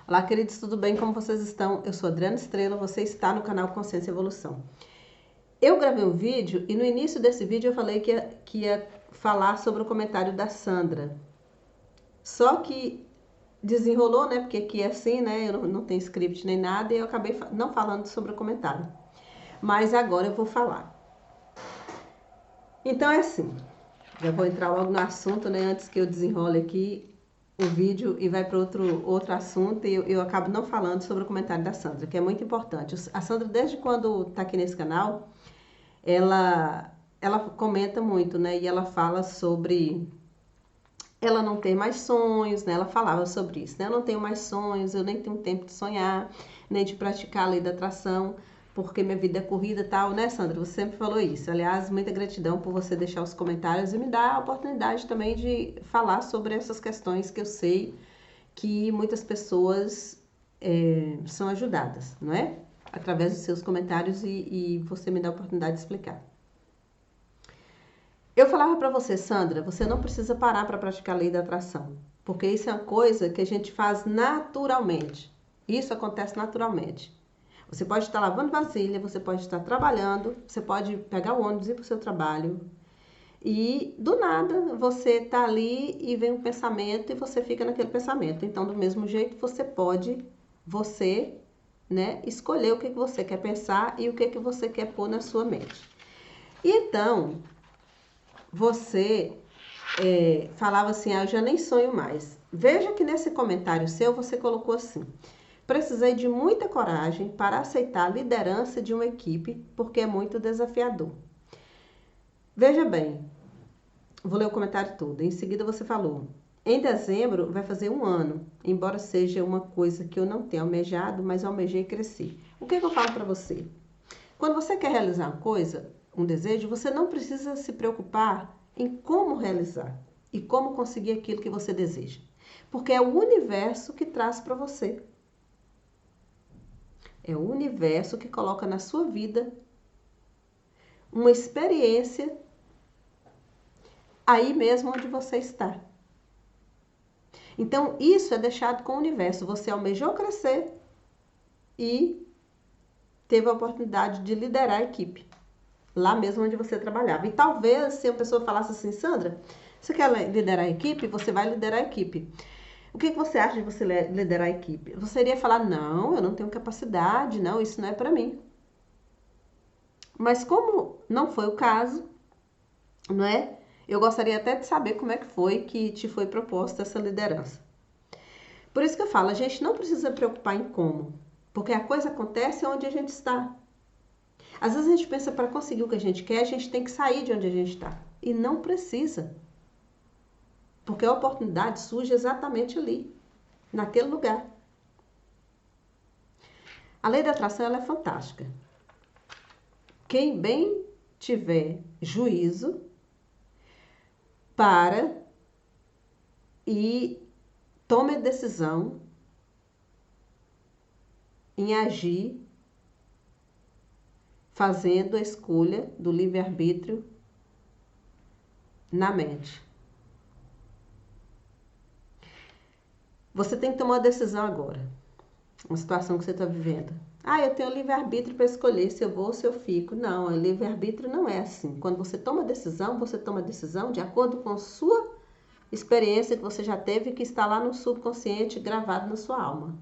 Olá, queridos, tudo bem? Como vocês estão? Eu sou Adriana Estrela, você está no canal Consciência e Evolução. Eu gravei um vídeo e no início desse vídeo eu falei que ia falar sobre o comentário da Sandra. Só que desenrolou, né? Porque aqui é assim, né? Eu não tenho script nem nada e eu acabei não falando sobre o comentário. Mas agora eu vou falar. Então é assim, já vou entrar logo no assunto, né? Antes que eu desenrole aqui o vídeo e vai para outro assunto e eu acabo não falando sobre o comentário da Sandra, que é muito importante. A Sandra, desde quando está aqui nesse canal, ela comenta muito, né? E ela fala sobre ela não ter mais sonhos, né? Ela falava sobre isso, né? Eu não tenho mais sonhos, eu nem tenho tempo de sonhar, nem de praticar a lei da atração, porque minha vida é corrida e tal, né, Sandra? Você sempre falou isso. Aliás, muita gratidão por você deixar os comentários e me dar a oportunidade também de falar sobre essas questões que eu sei que muitas pessoas são ajudadas, não é? Através dos seus comentários e você me dá a oportunidade de explicar. Eu falava para você, Sandra, você não precisa parar para praticar a lei da atração, porque isso é uma coisa que a gente faz naturalmente. Isso acontece naturalmente. Você pode estar lavando vasilha, você pode estar trabalhando, você pode pegar o ônibus e ir para o seu trabalho. E do nada você está ali e vem um pensamento e você fica naquele pensamento. Então, do mesmo jeito, você, né, escolher o que você quer pensar e o que você quer pôr na sua mente. E então, você falava assim, eu já nem sonho mais. Veja que nesse comentário seu você colocou assim: precisei de muita coragem para aceitar a liderança de uma equipe porque é muito desafiador. Veja bem, vou ler o comentário todo. Em seguida você falou: em dezembro vai fazer 1 ano, embora seja uma coisa que eu não tenha almejado, mas almejei crescer. O que eu falo para você? Quando você quer realizar uma coisa, um desejo, você não precisa se preocupar em como realizar e como conseguir aquilo que você deseja. Porque é o universo que traz para você. É o universo que coloca na sua vida uma experiência aí mesmo onde você está. Então, isso é deixado com o universo. Você almejou crescer e teve a oportunidade de liderar a equipe, lá mesmo onde você trabalhava. E talvez, se a pessoa falasse assim, Sandra, você quer liderar a equipe? Você vai liderar a equipe. O que você acha de você liderar a equipe? Você iria falar, não, eu não tenho capacidade, não, isso não é para mim. Mas como não foi o caso, não é? Eu gostaria até de saber como é que foi que te foi proposta essa liderança. Por isso que eu falo, a gente não precisa preocupar em como, porque a coisa acontece onde a gente está. Às vezes a gente pensa para conseguir o que a gente quer, a gente tem que sair de onde a gente está. E não precisa. Porque a oportunidade surge exatamente ali, naquele lugar. A lei da atração ela é fantástica. Quem bem tiver juízo para e tome a decisão em agir fazendo a escolha do livre-arbítrio na mente. Você tem que tomar uma decisão agora. Uma situação que você está vivendo. Eu tenho livre-arbítrio para escolher se eu vou ou se eu fico. Não, o livre-arbítrio não é assim. Quando você toma decisão de acordo com a sua experiência que você já teve, que está lá no subconsciente, gravado na sua alma.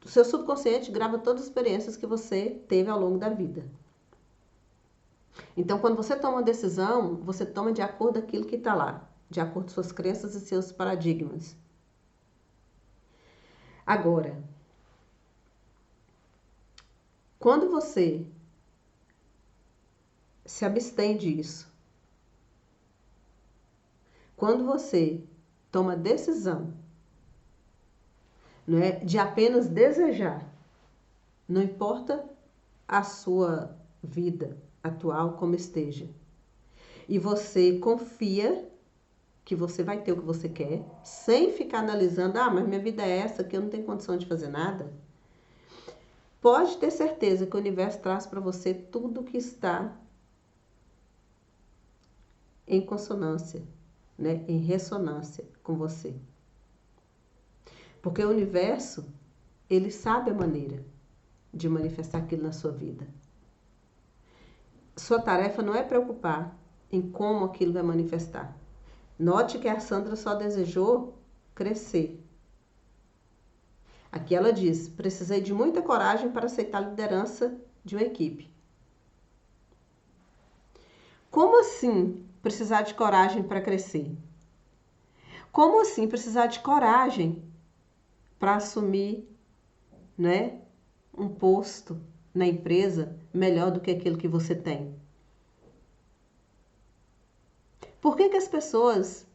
O seu subconsciente grava todas as experiências que você teve ao longo da vida. Então, quando você toma uma decisão, você toma de acordo com aquilo que está lá, de acordo com suas crenças e seus paradigmas. Agora, quando você se abstém disso, quando você toma decisão, não é, de apenas desejar, não importa a sua vida atual como esteja, e você confia que você vai ter o que você quer, sem ficar analisando, mas minha vida é essa, que eu não tenho condição de fazer nada, pode ter certeza que o universo traz para você tudo que está em consonância, né, em ressonância com você. Porque o universo, ele sabe a maneira de manifestar aquilo na sua vida. Sua tarefa não é preocupar em como aquilo vai manifestar. Note que a Sandra só desejou crescer. Aqui ela diz: precisei de muita coragem para aceitar a liderança de uma equipe. Como assim precisar de coragem para crescer? Como assim precisar de coragem para assumir, né, um posto na empresa melhor do que aquilo que você tem? Por que as pessoas,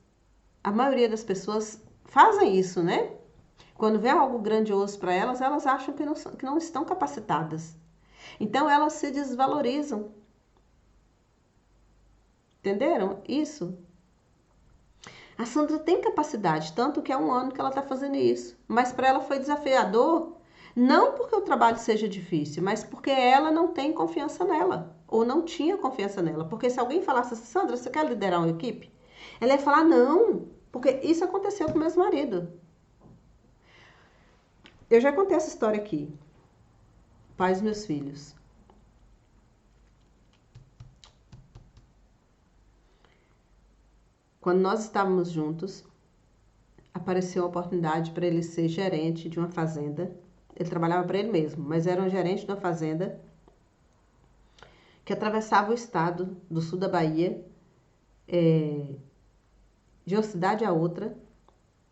a maioria das pessoas fazem isso, né? Quando vê algo grandioso para elas, elas acham que não estão capacitadas. Então elas se desvalorizam. Entenderam isso? A Sandra tem capacidade, tanto que há 1 ano que ela está fazendo isso. Mas para ela foi desafiador, não porque o trabalho seja difícil, mas porque ela não tem confiança nela, ou não tinha confiança nela. Porque se alguém falasse assim: Sandra, você quer liderar uma equipe? Ela ia falar: não, porque isso aconteceu com meu ex-marido. Eu já contei essa história aqui. Pais dos meus filhos. Quando nós estávamos juntos, apareceu uma oportunidade para ele ser gerente de uma fazenda. Ele trabalhava para ele mesmo, mas era um gerente de uma fazenda que atravessava o estado do sul da Bahia, de uma cidade a outra,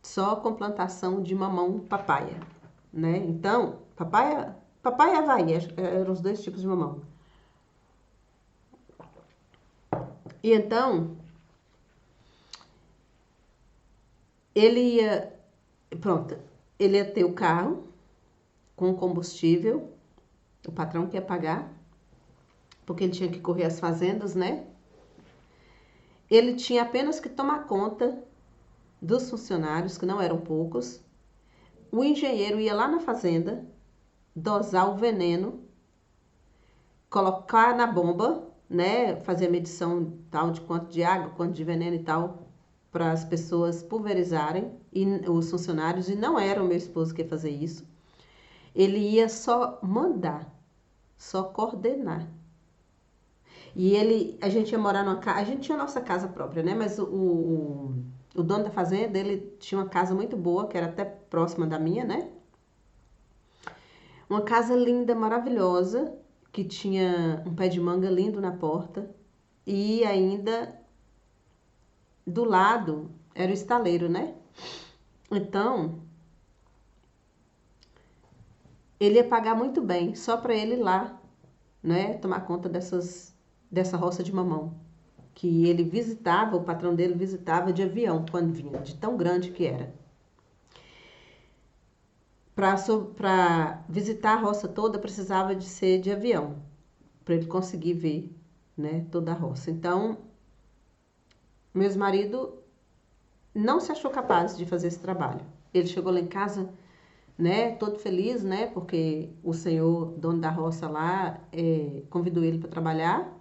só com plantação de mamão papaya, né? Então, papaya e Havaí eram os 2 tipos de mamão. E então, ele ia ter o carro com combustível, o patrão que ia pagar, porque ele tinha que correr as fazendas, né? Ele tinha apenas que tomar conta dos funcionários, que não eram poucos. O engenheiro ia lá na fazenda, dosar o veneno, colocar na bomba, né? Fazer a medição tal de quanto de água, quanto de veneno e tal, para as pessoas pulverizarem, e os funcionários, e não era o meu esposo que ia fazer isso. Ele ia só mandar, só coordenar. E a gente ia morar numa casa, a gente tinha a nossa casa própria, né? Mas o dono da fazenda, ele tinha uma casa muito boa, que era até próxima da minha, né? Uma casa linda, maravilhosa, que tinha um pé de manga lindo na porta. E ainda do lado era o estaleiro, né? Então, ele ia pagar muito bem, só para ele ir lá, né? Tomar conta dessa roça de mamão. Que ele visitava, o patrão dele visitava de avião quando vinha, de tão grande que era. Para visitar a roça toda precisava de ser de avião, para ele conseguir ver, né, toda a roça. Então, meu ex-marido não se achou capaz de fazer esse trabalho. Ele chegou lá em casa, né, todo feliz, né, porque o senhor, dono da roça lá, convidou ele para trabalhar.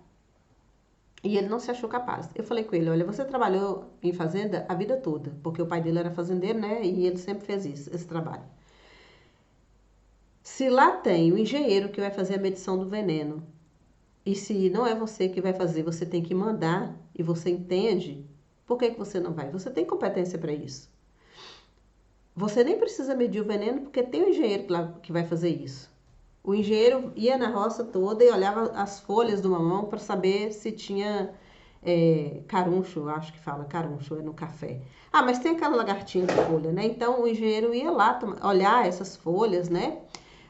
E ele não se achou capaz. Eu falei com ele: olha, você trabalhou em fazenda a vida toda, porque o pai dele era fazendeiro, né? E ele sempre fez isso, esse trabalho. Se lá tem o engenheiro que vai fazer a medição do veneno, e se não é você que vai fazer, você tem que mandar, e você entende, por que você não vai? Você tem competência para isso. Você nem precisa medir o veneno, porque tem um engenheiro que vai fazer isso. O engenheiro ia na roça toda e olhava as folhas do mamão para saber se tinha caruncho, acho que fala caruncho, é no café. Ah, mas tem aquela lagartinha de folha, né? Então o engenheiro ia lá olhar essas folhas, né?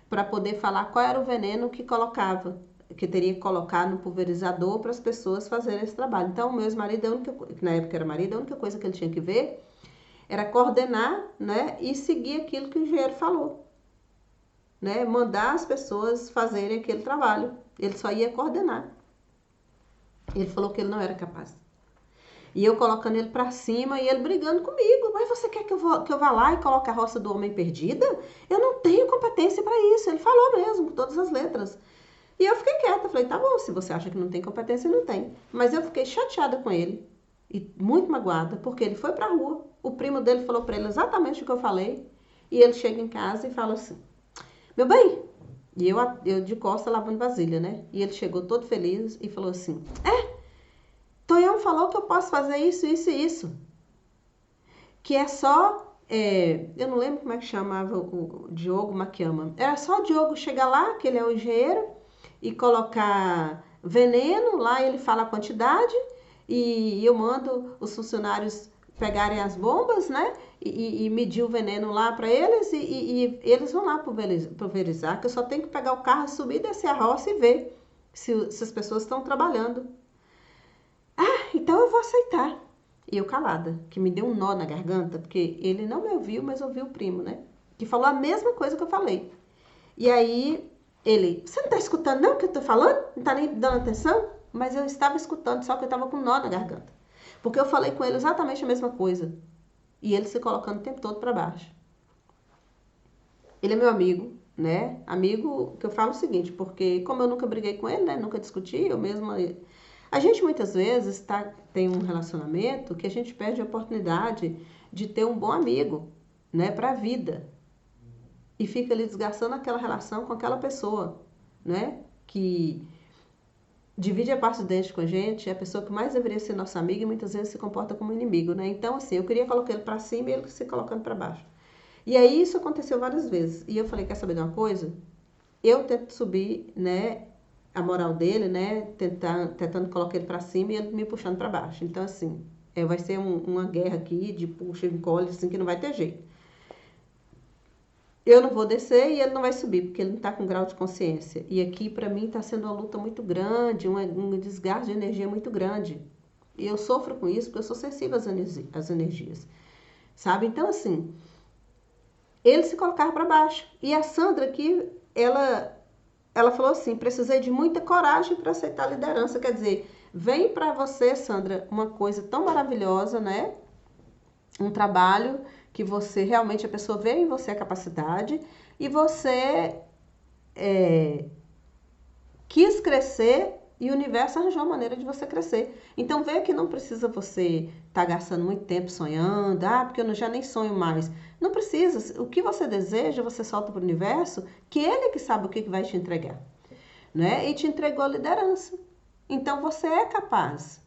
Para poder falar qual era o veneno que colocava, que teria que colocar no pulverizador para as pessoas fazerem esse trabalho. Então o meu ex-marido, na época era marido, a única coisa que ele tinha que ver era coordenar, né? E seguir aquilo que o engenheiro falou. Né, mandar as pessoas fazerem aquele trabalho. Ele só ia coordenar. Ele falou que ele não era capaz. E eu colocando ele para cima e ele brigando comigo. Mas você quer que eu vá lá e coloque a roça do homem perdida? Eu não tenho competência para isso. Ele falou mesmo, com todas as letras. E eu fiquei quieta. Falei: tá bom, se você acha que não tem competência, não tem. Mas eu fiquei chateada com ele. E muito magoada, porque ele foi para a rua. O primo dele falou para ele exatamente o que eu falei. E ele chega em casa e fala assim, meu bem, e eu de costa lavando vasilha, né? E ele chegou todo feliz e falou assim, Tonhão falou que eu posso fazer isso, isso e isso. Que é só, eu não lembro como é que chamava o Diogo Makiyama. Era só o Diogo chegar lá, que ele é o engenheiro, e colocar veneno, lá ele fala a quantidade, e eu mando os funcionários pegarem as bombas, né? E medir o veneno lá para eles, e eles vão lá pulverizar, que eu só tenho que pegar o carro, subir, descer a roça e ver se as pessoas estão trabalhando. Então eu vou aceitar. E eu calada, que me deu um nó na garganta, porque ele não me ouviu, mas ouviu o primo, né? Que falou a mesma coisa que eu falei. E aí ele, você não tá escutando não o que eu tô falando? Não tá nem dando atenção? Mas eu estava escutando, só que eu tava com um nó na garganta. Porque eu falei com ele exatamente a mesma coisa. E ele se colocando o tempo todo para baixo. Ele é meu amigo, né? Amigo que eu falo o seguinte, porque como eu nunca briguei com ele, né? Nunca discuti, eu mesma... A gente muitas vezes tem um relacionamento que a gente perde a oportunidade de ter um bom amigo, né? Para a vida. E fica ali desgastando aquela relação com aquela pessoa, né? Que divide a parte do dente com a gente, é a pessoa que mais deveria ser nossa amiga e muitas vezes se comporta como inimigo, né? Então, assim, eu queria colocar ele para cima e ele se colocando para baixo. E aí isso aconteceu várias vezes. E eu falei, quer saber de uma coisa? Eu tento subir, né, a moral dele, né, tentando colocar ele para cima e ele me puxando para baixo. Então, assim, vai ser uma guerra aqui de puxa e encolhe, assim, que não vai ter jeito. Eu não vou descer e ele não vai subir, porque ele não está com grau de consciência. E aqui, para mim, está sendo uma luta muito grande, um desgaste de energia muito grande. E eu sofro com isso porque eu sou sensível às energias, sabe? Então, assim, ele se colocava para baixo. E a Sandra aqui, ela falou assim, precisei de muita coragem para aceitar a liderança. Quer dizer, vem para você, Sandra, uma coisa tão maravilhosa, né? Um trabalho que você realmente, a pessoa vê em você a capacidade e você quis crescer e o universo arranjou uma maneira de você crescer. Então vê que não precisa você estar gastando muito tempo sonhando, porque eu já nem sonho mais. Não precisa. O que você deseja, você solta para o universo, que ele é que sabe o que vai te entregar, né? E te entregou a liderança. Então você é capaz.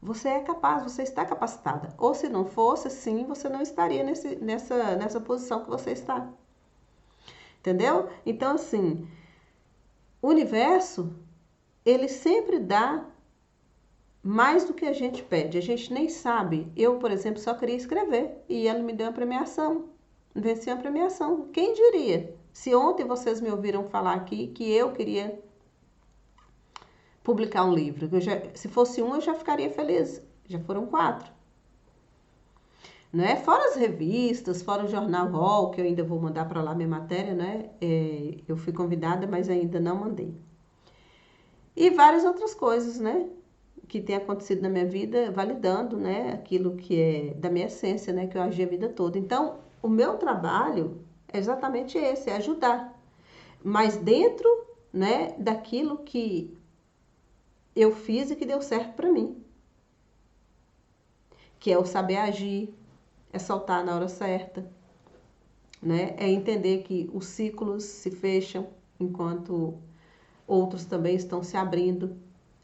Você é capaz, você está capacitada. Ou se não fosse, sim, você não estaria nessa posição que você está. Entendeu? Então, assim, o universo, ele sempre dá mais do que a gente pede. A gente nem sabe. Eu, por exemplo, só queria escrever e ele me deu uma premiação. Venci uma premiação. Quem diria? Se ontem vocês me ouviram falar aqui que eu queria publicar um livro. Se fosse um, eu já ficaria feliz. Já foram 4. Né? Fora as revistas, fora o jornal UOL, que eu ainda vou mandar para lá minha matéria, né? Eu fui convidada, mas ainda não mandei. E várias outras coisas, né? Que tem acontecido na minha vida, validando, né? Aquilo que é da minha essência, né? Que eu agi a vida toda. Então, o meu trabalho é exatamente esse, é ajudar. Mas dentro, né? Daquilo que eu fiz e que deu certo para mim. Que é o saber agir, é soltar na hora certa, né? É entender que os ciclos se fecham enquanto outros também estão se abrindo.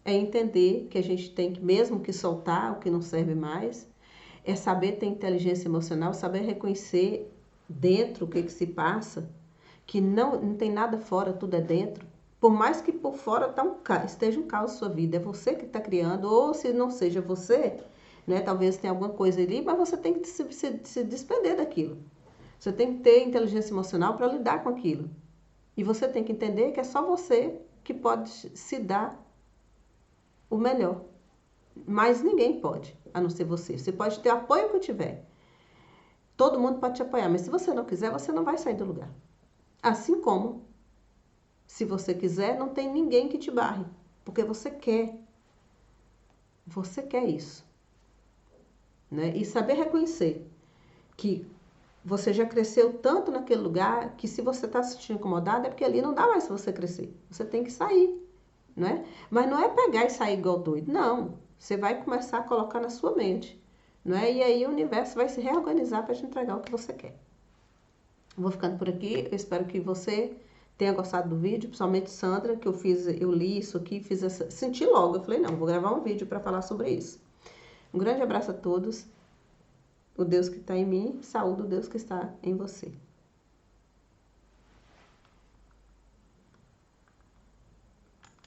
É entender que a gente tem que, mesmo que soltar o que não serve mais, é saber ter inteligência emocional, saber reconhecer dentro o que se passa, que não tem nada fora, tudo é dentro. Por mais que por fora esteja um caos na sua vida, é você que está criando, ou se não seja você, né? Talvez tenha alguma coisa ali, mas você tem que se desprender daquilo. Você tem que ter inteligência emocional para lidar com aquilo. E você tem que entender que é só você que pode se dar o melhor. Mas ninguém pode, a não ser você. Você pode ter o apoio que tiver. Todo mundo pode te apoiar, mas se você não quiser, você não vai sair do lugar. Assim como, se você quiser, não tem ninguém que te barre, porque você quer. Você quer isso. Né? E saber reconhecer que você já cresceu tanto naquele lugar que se você está se sentindo incomodado é porque ali não dá mais para você crescer. Você tem que sair, né? Mas não é pegar e sair igual doido, não. Você vai começar a colocar na sua mente, não é? E aí o universo vai se reorganizar para te entregar o que você quer. Vou ficando por aqui, eu espero que você tenha gostado do vídeo, principalmente Sandra, que eu li isso aqui, senti logo, eu falei, não, vou gravar um vídeo para falar sobre isso. Um grande abraço a todos, o Deus que está em mim, saúde o Deus que está em você.